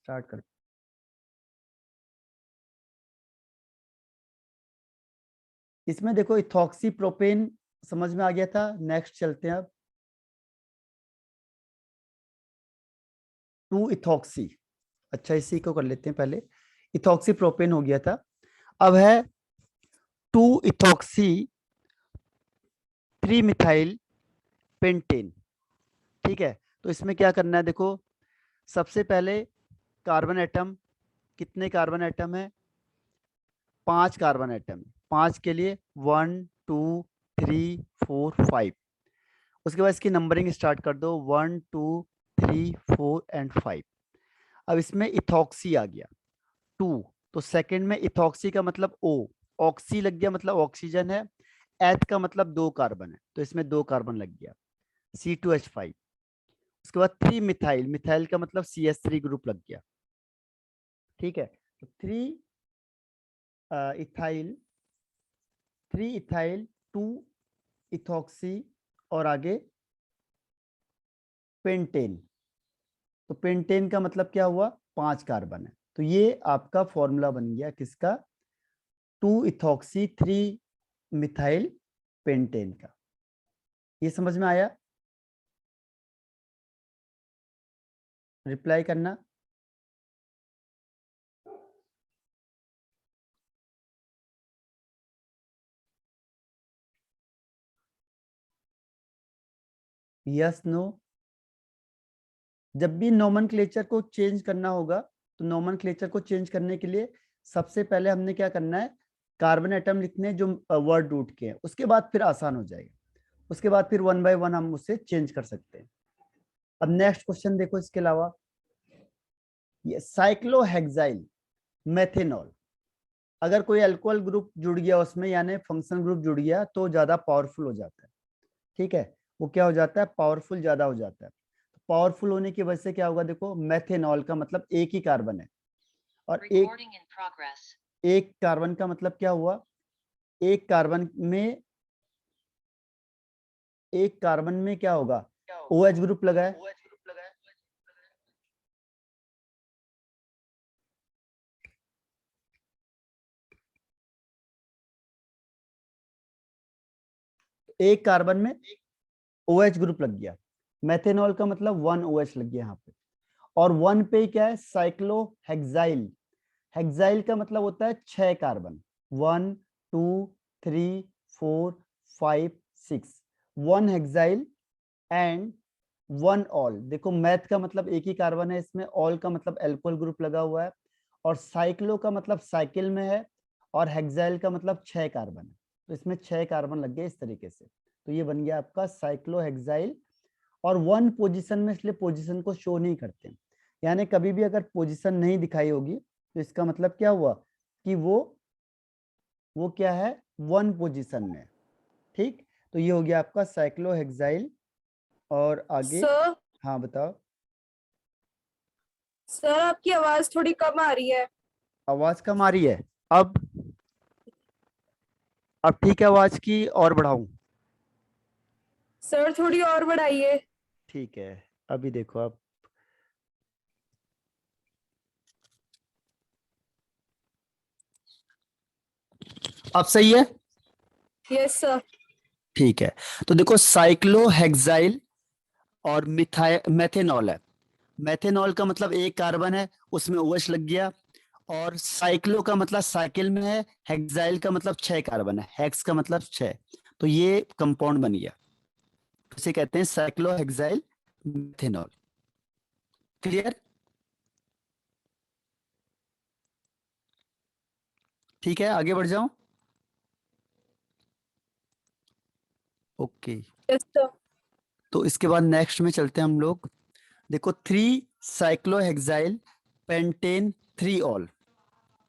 Start कर। इसमें देखो इथॉक्सी प्रोपेन समझ में आ गया था। नेक्स्ट चलते हैं अब 2 इथॉक्सी। अच्छा इसी को कर लेते हैं पहले। इथॉक्सी प्रोपेन हो गया था। अब है 2 इथॉक्सी 3 मिथाइल पेंटेन। ठीक है, तो इसमें क्या करना है देखो। सबसे पहले कार्बन एटम, कितने कार्बन एटम है? 5 कार्बन एटम। 5 के लिए 1 2 3 4 5। उसके बाद इसकी नंबरिंग स्टार्ट कर दो 1 2 3 4 एंड 5। अब इसमें इथॉक्सी आ गया 2, तो सेकंड में इथॉक्सी का मतलब O, ऑक्सी लग गया मतलब ऑक्सीजन है। एथ का मतलब 2 कार्बन है, तो इसमें 2 कार्बन लग गया C2H5। उसके बाद 3 मिथाइल, मिथाइल का मतलब CH3 ग्रुप लग गया। ठीक है, तो 3 इथाइल 3 इथाइल 2 इथॉक्सी और आगे पेंटेन। तो पेंटेन का मतलब क्या हुआ? 5 कार्बन है। तो ये आपका फॉर्मूला बन गया किसका? 2 इथॉक्सी 3 मिथाइल पेंटेन का। ये समझ में आया? रिप्लाई करना। Yes no. जब भी नोमेनक्लेचर को चेंज करना होगा तो नोमेनक्लेचर को चेंज करने के लिए सबसे पहले हमने क्या करना है? कार्बन एटम लिखने जो वर्ड रूट के हैं, उसके बाद फिर आसान हो जाएगा। उसके बाद फिर 1 बाय 1 हम उसे चेंज कर सकते हैं। अब नेक्स्ट क्वेश्चन देखो। इसके अलावा ये साइक्लोहेक्साइल मेथेनॉल, अगर कोई अल्कोहल ग्रुप जुड़ गया उसमें, यानी फंक्शनल ग्रुप जुड़ गया, तो ज्यादा पावरफुल हो जाता है। ठीक है, वो क्या हो जाता है? पावरफुल ज्यादा हो जाता है। पावरफुल होने की वजह से क्या होगा देखो, मेथेनॉल का मतलब एक ही कार्बन है, और एक कार्बन का मतलब क्या हुआ? एक कार्बन में क्या होगा? OH ग्रुप लगा है। एक कार्बन में OH ग्रुप लग गया। मेथेनॉल का मतलब 1 OH लग गया यहाँ पे। और 1 पे क्या है? साइक्लोहेक्साइल। हेक्साइल का मतलब होता है 6 कार्बन। 1 2 3 4 5 6, 1 hexyl and 1 all. देखो मैथ का मतलब एक ही कार्बन है इसमें, ऑल का मतलब एल्कोहल ग्रुप लगा हुआ है, और साइक्लो का मतलब साइकिल में है, और हेक्साइल का मतलब 6 कार्बन है। तो इसमें 6 कार्बन लग गए इस तरीके से। तो ये बन गया आपका साइक्लोहेक्साइल। और 1 पोजीशन में, इसलिए पोजीशन को शो नहीं करते, यानी कभी भी अगर पोजीशन नहीं दिखाई होगी तो इसका मतलब क्या हुआ कि वो क्या है? 1 पोजीशन में। ठीक, तो ये हो गया आपका साइक्लोहेक्साइल। और आगे सर हाँ बताओ। सर आपकी आवाज थोड़ी कम आ रही है। आवाज कम आ रही है? अब ठीक है, आवाज की और बढ़ाऊं? सर थोड़ी और बढ़ाइए। ठीक है, अभी देखो अब सही है? Yes sir. ठीक है, तो देखो साइक्लोहेक्साइल और मेथेनॉल है। मेथेनॉल का मतलब एक कार्बन है, उसमें OH लग गया। और साइक्लो का मतलब साइकिल में है। हेक्साइल का मतलब 6 कार्बन है, हेक्स का मतलब 6। तो ये कंपाउंड बन गया, इसे कहते हैं साइक्लोहेक्साइल मेथेनॉल। क्लियर? ठीक है, आगे बढ़ जाऊं? Okay, yes sir. तो इसके बाद नेक्स्ट में चलते हैं हम लोग। देखो 3 साइक्लोहेक्साइल पेंटेन 3 ऑल।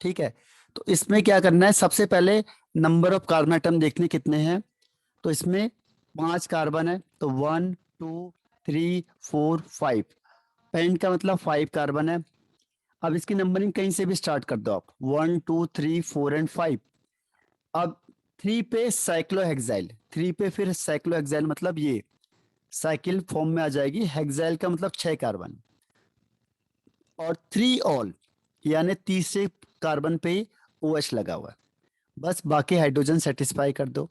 ठीक है, तो इसमें क्या करना है? सबसे पहले नंबर ऑफ कार्बन एटम देखने कितने हैं। तो इसमें 5 कार्बन है, तो 1 2 3 4 5। पेंट का मतलब 5 कार्बन है। अब इसकी नंबरिंग कहीं से भी स्टार्ट कर दो आप, 1 2 3 4 एंड 5। अब 3 पे साइक्लोहेक्साइल, 3 पे फिर साइक्लोहेक्साइल मतलब ये साइकिल फॉर्म में आ जाएगी। हेक्साइल का मतलब 6 कार्बन। और 3 ऑल यानी तीसरे कार्बन पे OH लगा हुआ है। बस बाकी हाइड्रोजन सेटिस्फाई कर दो।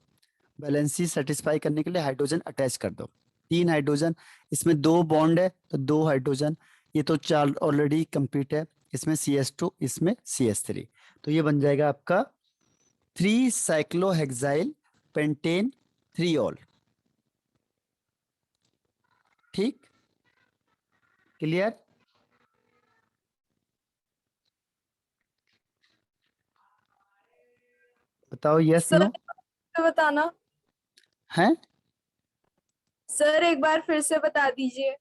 वैलेंसी सेटिस्फाई करने के लिए हाइड्रोजन अटैच कर दो। 3 हाइड्रोजन, इसमें 2 बॉन्ड है तो 2 हाइड्रोजन, ये तो 4 ऑलरेडी कंप्लीट है। इसमें CH2, इसमें CH3, तो ये बन जाएगा आपका 3 साइक्लोहेक्साइल पेंटेन 3 ऑल। ठीक, क्लियर? बताओ यस सर नो। बताना। है सर एक बार फिर से बता दीजिए।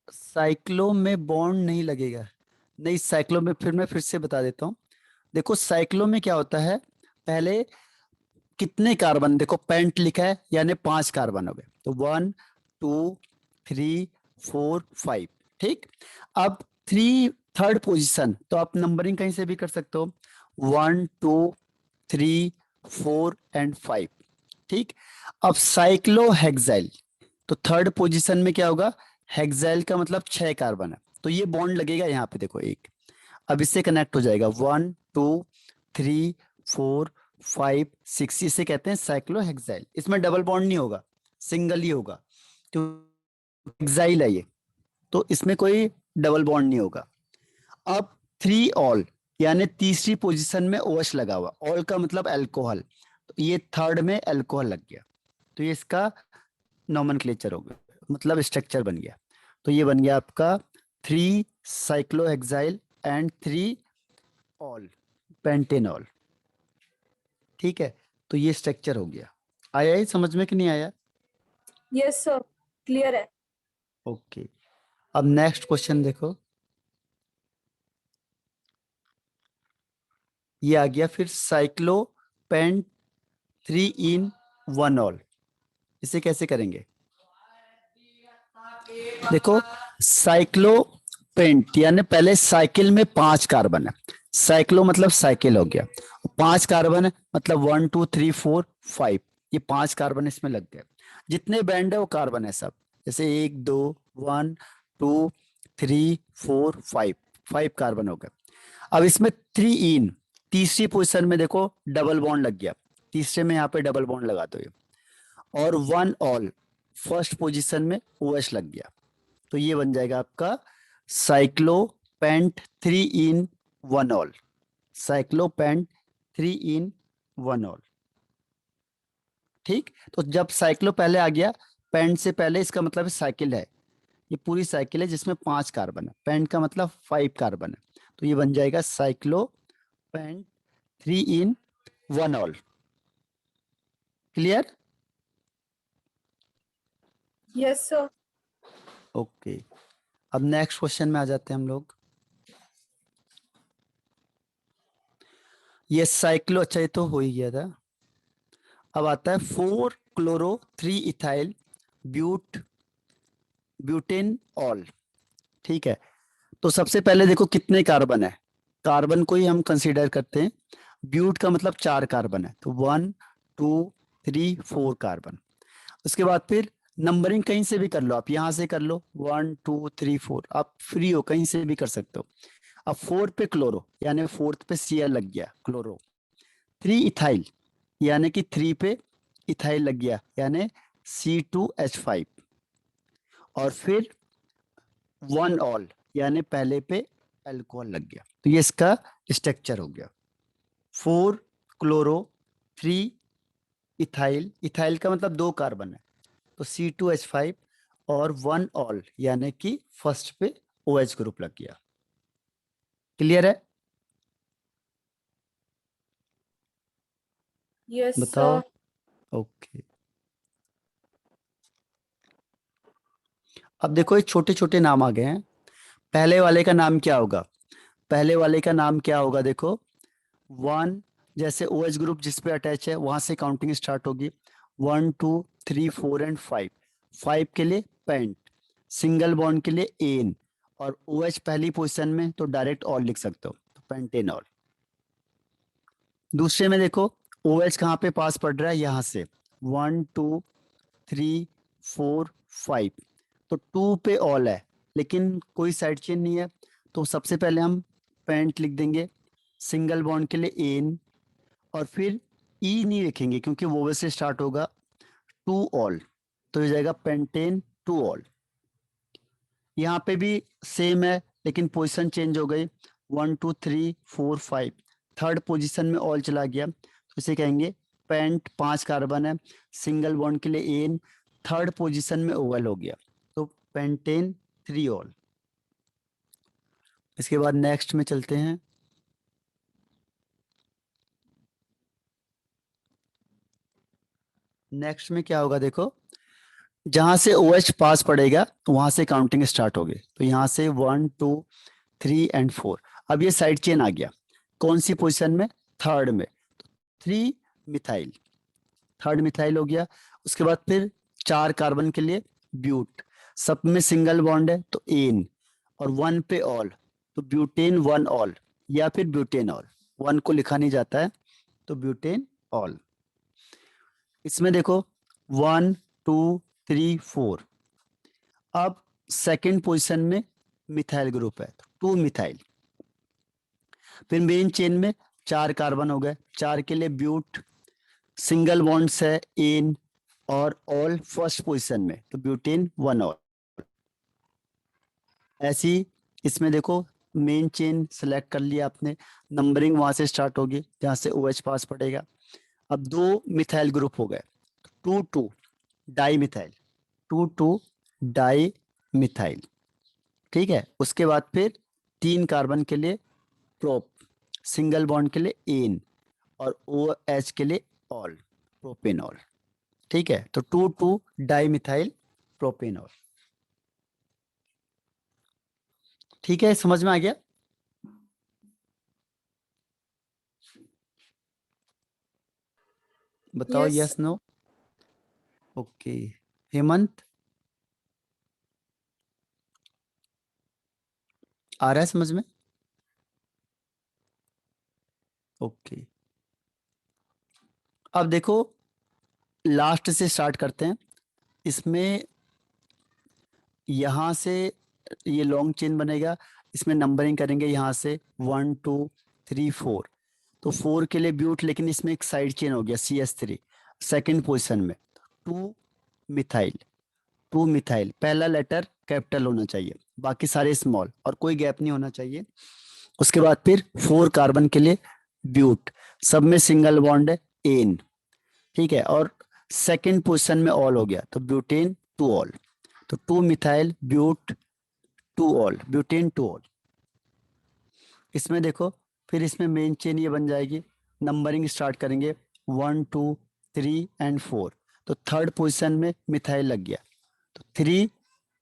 साइक्लो में बॉन्ड नहीं लगेगा। नहीं, साइक्लो में फिर से बता देता हूँ। देखो साइक्लो में क्या होता है, पहले कितने कार्बन, देखो पेंट लिखा है यानी 5 कार्बन हो गए, तो 1 2 3 4 5। ठीक, अब 3 थर्ड पोजीशन, तो आप नंबरिंग कहीं से भी कर सकते हो, 1 2 3 4 एंड 5। ठीक, अब साइक्लोहेक्साइल, तो थर्ड पोजीशन में क्या होगा, हेक्साइल का मतलब 6 कार्बन है, तो ये बॉन्ड लगेगा यहाँ पे, देखो एक, अब इससे कनेक्ट हो जाएगा 1 2 3 4 5 6, इसे कहते हैं साइक्लोहेक्साइल। इसमें डबल बॉन्ड नहीं होगा, सिंगल ही होगा, तो हेक्साइल है ये, तो इसमें कोई डबल बॉन्ड नहीं होगा। अब 3 ऑल यानी तीसरी पोजीशन में OH लगा हुआ, ऑल का मतलब अल्कोहल, तो ये थर्ड में अल्कोहल लग गया, तो ये इसका नोमेनक्लेचर हो गया, मतलब स्ट्रक्चर बन गया। तो ये बन गया आपका 3 साइक्लोहेक्साइल एंड 3 ऑल पेंटेनॉल। ठीक है, तो ये स्ट्रक्चर हो गया। आया ही समझ में कि नहीं आया? यस सर, क्लियर है। ओके, अब नेक्स्ट क्वेश्चन देखो, ये आ गया फिर साइक्लोपेंट 3 in 1 ऑल। इसे कैसे करेंगे? देखो साइक्लोपेंट यानी पहले साइकिल में 5 कार्बन है, साइक्लो मतलब साइकिल हो गया, 5 कार्बन है मतलब 1 2 3 4 5, ये 5 कार्बन इसमें लग गए। जितने बैंड है वो कार्बन है सब, जैसे 1 2 1 2 3 4 5, 5 कार्बन हो गए। अब इसमें 3 इन, तीसरी पोजीशन में देखो डबल बॉन्ड लग गया, तीसरे में यहाँ पे डबल बॉन्ड लगा दो ये, और 1 ऑल फर्स्ट पोजीशन में OH लग गया, तो ये बन जाएगा आपका साइक्लोपेंट 3 in 1 ऑल। साइक्लोपेंट 3 in 1 all. ठीक, तो जब साइक्लो पहले आ गया, पेंट से पहले, इसका मतलब साइकिल है, ये पूरी साइकिल है जिसमें 5 कार्बन है, पेंट का मतलब 5 कार्बन है, तो ये बन जाएगा साइक्लोपेंट 3 in 1 all. Clear? Yes sir. Okay, अब नेक्स्ट क्वेश्चन में आ जाते हैं हम लोग। ये साइक्लो, अच्छा ये तो हो ही गया था। अब आता है 4 क्लोरो 3 इथाइल ब्यूटेन ऑल। ठीक है, तो सबसे पहले देखो कितने कार्बन है, कार्बन को ही हम कंसीडर करते हैं, ब्यूट का मतलब 4 कार्बन है, तो 1 2 3 4 कार्बन। उसके बाद फिर नंबरिंग कहीं से भी कर लो, आप यहां से कर लो 1 2 3 4, आप फ्री हो कहीं से भी कर सकते हो। अब 4 पे क्लोरो यानी फोर्थ पे Cl लग गया क्लोरो, 3 इथाइल यानी कि 3 पे इथाइल लग गया यानी C2H5, और फिर 1 ऑल यानी पहले पे अल्कोहल लग गया, तो ये इसका स्ट्रक्चर हो गया 4 क्लोरो 3 इथाइल, इथाइल का मतलब 2 कार्बन है, तो C2H5 और 1 ऑल यानी कि फर्स्ट पे OH ग्रुप लग गया। क्लियर है? यस बताओ। सर। ओके, अब देखो ये छोटे छोटे नाम आ गए हैं, पहले वाले का नाम क्या होगा, पहले वाले का नाम क्या होगा, देखो 1, जैसे OH ग्रुप जिस पे अटैच है वहां से काउंटिंग स्टार्ट होगी, 1 2 3 4 एंड 5, 5 के लिए पेंट, सिंगल बॉन्ड के लिए एन, और OH पहली पोजीशन में तो डायरेक्ट ऑल लिख सकते हो, तो पेंटेनॉल। दूसरे में देखो OH कहाँ पे पास पड़ रहा है, यहाँ से 1 2 3 4 5, तो 2 पे ऑल है लेकिन कोई साइड चेन नहीं है, तो सबसे पहले हम पेंट लिख देंगे सिंगल बॉन्ड के लिए एन, और फिर ई नहीं लिखेंगे क्योंकि वो से स्टार्ट होगा, टू ऑल, तो ये जाएगा पेंटेन टू ऑल। यहाँ पे भी सेम है लेकिन पोजीशन चेंज हो गई, 1 2 3 4 5, थर्ड पोजीशन में ऑल चला गया, तो इसे कहेंगे पेंट, 5 कार्बन है, सिंगल बॉन्ड के लिए एन, थर्ड पोजीशन में ओवल हो गया, तो पेंटेन 3 ऑल। इसके बाद नेक्स्ट में चलते हैं। नेक्स्ट में क्या होगा देखो, जहां से OH पास पड़ेगा वहां से काउंटिंग स्टार्ट होगी, तो यहाँ से 1 2 3 एंड 4। अब ये साइड चेन आ गया, कौन सी पोजीशन में, थर्ड में, 3 मिथाइल, थर्ड मिथाइल हो गया। उसके बाद फिर 4 कार्बन के लिए ब्यूट, सब में सिंगल बॉन्ड है तो एन, और 1 पे ऑल, तो ब्यूटेन 1 ऑल, या फिर ब्यूटेन ऑल, 1 को लिखा नहीं जाता है, तो ब्यूटेन ऑल। इसमें देखो 1 2 3 4, अब सेकंड पोजीशन में मिथाइल ग्रुप है, तो 2 मिथाइल, फिर मेन चेन में 4 कार्बन हो गए, 4 के लिए ब्यूट, सिंगल बॉन्ड्स है एन और ऑल फर्स्ट पोजीशन में, तो ब्यूटेन 1 ऑल। ऐसी इसमें देखो मेन चेन सेलेक्ट कर लिया आपने, नंबरिंग वहां से स्टार्ट होगी जहां से OH पास पड़ेगा। अब 2 मिथाइल ग्रुप हो गए, 2 2 डाई मिथाइल, 2 2 डाई मिथाइल, ठीक है। उसके बाद फिर 3 कार्बन के लिए प्रोप, सिंगल बॉन्ड के लिए एन, और OH के लिए ऑल, प्रोपेनॉल, ठीक है। तो 2 2 डाई मिथाइल प्रोपेनॉल, ठीक है, समझ में आ गया। बताओ Yes. Yes no. Okay, Hemant आ रहा है समझ में? ओके, अब देखो लास्ट से स्टार्ट करते हैं। इसमें यहाँ से ये लॉन्ग चेन बनेगा, इसमें नंबरिंग करेंगे यहाँ से 1 2 3 4, तो 4 के लिए ब्यूट, लेकिन इसमें एक साइड चेन हो गया CH3 सेकंड पोजीशन में, 2 मिथाइल, 2 मिथाइल, पहला लेटर कैपिटल होना चाहिए, बाकी सारे स्मॉल, और कोई गैप नहीं होना चाहिए। उसके बाद फिर 4 कार्बन के लिए ब्यूट, सब में सिंगल बॉन्ड है एन, ठीक है, और सेकंड पोजीशन में ऑल हो गया, तो ब्यूटेन 2 ऑल, तो 2 methyl but 2 ol, butane 2 ol. इसमें देखो फिर इसमें मेन चेन ये बन जाएगी, नंबरिंग स्टार्ट करेंगे 1 2 3 एंड 4, तो थर्ड पोजीशन में मिथाइल लग गया, तो 3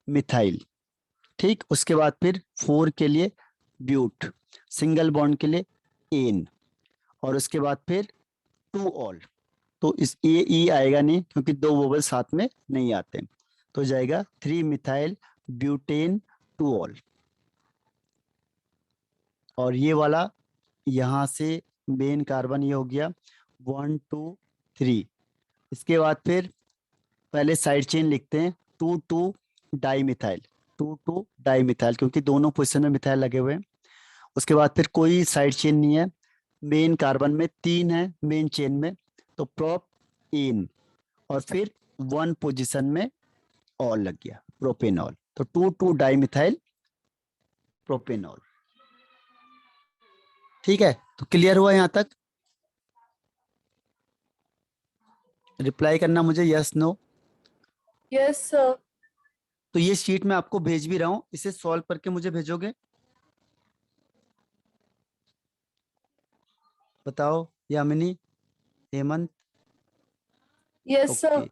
मिथाइल, ठीक। उसके बाद फिर 4 के लिए ब्यूट, सिंगल बॉन्ड के लिए एन, और उसके बाद फिर 2 ऑल, तो इस ए ई आएगा नहीं क्योंकि 2 वोवल साथ में नहीं आते, तो जाएगा 3 मिथाइल ब्यूटेन 2 ऑल। और ये वाला यहाँ से मेन कार्बन ये हो गया 1 2 3। इसके बाद फिर पहले साइड चेन लिखते हैं 2 2 डाई मिथाइल, 2 2 डाई मिथाइल, क्योंकि दोनों पोजीशन में मिथाइल लगे हुए हैं। उसके बाद फिर कोई साइड चेन नहीं है, मेन कार्बन में 3 है मेन चेन में, तो प्रोप इन, और फिर 1 पोजीशन में ऑल लग गया, प्रोपेनॉल, तो 2 2 डाई मिथाइल प्रोपेनॉल, ठीक है। तो क्लियर हुआ यहाँ तक? रिप्लाई करना मुझे यस नो। Yes, sir. तो ये शीट मैं आपको भेज भी रहा हूँ, इसे सॉल्व करके मुझे भेजोगे? बताओ Yamini, Hemant. Yes, sir. Okay,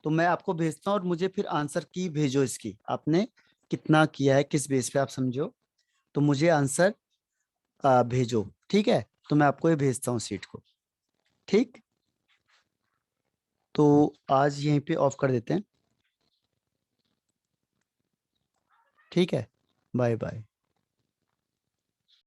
तो मैं आपको भेजता हूँ और मुझे फिर आंसर की भेजो, इसकी आपने कितना किया है, किस बेस पे आप समझो, तो मुझे आंसर भेजो, ठीक है। तो मैं आपको ये भेजता हूँ सीट को, ठीक। तो आज यहीं पे ऑफ कर देते हैं, ठीक है, बाय बाय।